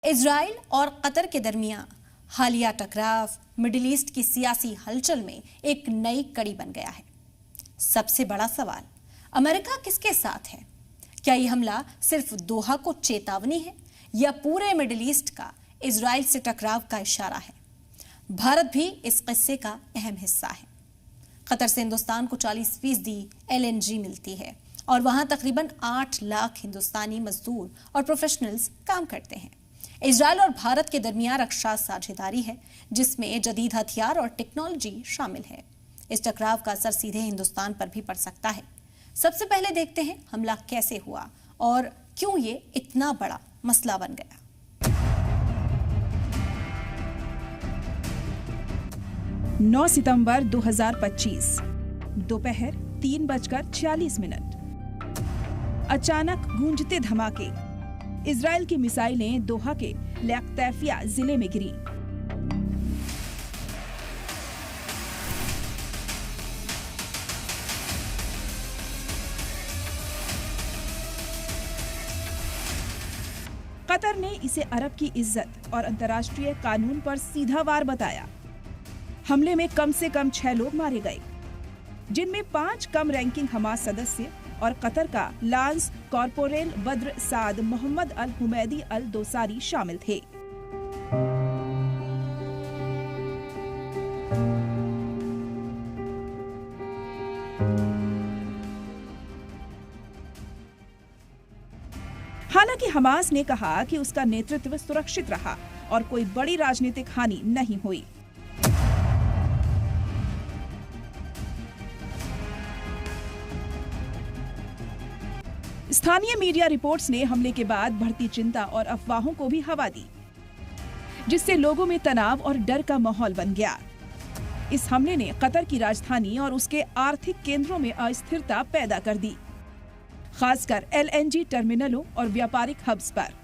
Israel और Qatar के दरमियान हालिया टकराव मिडिल ईस्ट की सियासी हलचल में एक नई कड़ी बन गया है। सबसे बड़ा सवाल, अमेरिका किसके साथ है? क्या यह हमला सिर्फ दोहा को चेतावनी है या पूरे मिडिल ईस्ट का इजराइल से टकराव का इशारा है? भारत भी इस किस्से का अहम हिस्सा है। कतर से हिंदुस्तान को 40% LNG मिलती है और वहां तकरीबन 8 लाख हिंदुस्तानी मजदूर और प्रोफेशनल्स काम करते हैं। इजराइल और भारत के दरमियान रक्षा साझेदारी है जिसमें जदीद हथियार और टेक्नोलॉजी शामिल है। इस टकराव का असर सीधे हिंदुस्तान पर भी पड़ सकता है। सबसे पहले देखते हैं हमला कैसे हुआ और क्यों ये इतना बड़ा मसला बन गया। 9 सितंबर 2025 दोपहर 3:46। अचानक गूंजते धमाके। इजराइल की मिसाइलें दोहा के लैक्तैफिया जिले में गिरी। कतर ने इसे अरब की इज्जत और अंतर्राष्ट्रीय कानून पर सीधा वार बताया। हमले में कम से कम 6 लोग मारे गए, जिनमें 5 कम रैंकिंग हमास सदस्य और कतर का लांस कॉर्पोरेल बद्र साद मोहम्मद अल हुमैदी अल दोसारी शामिल थे। हालांकि हमास ने कहा कि उसका नेतृत्व सुरक्षित रहा और कोई बड़ी राजनीतिक हानि नहीं हुई। स्थानीय मीडिया रिपोर्ट्स ने हमले के बाद बढ़ती चिंता और अफवाहों को भी हवा दी, जिससे लोगों में तनाव और डर का माहौल बन गया। इस हमले ने कतर की राजधानी और उसके आर्थिक केंद्रों में अस्थिरता पैदा कर दी, खासकर LNG टर्मिनलों और व्यापारिक हब्स पर।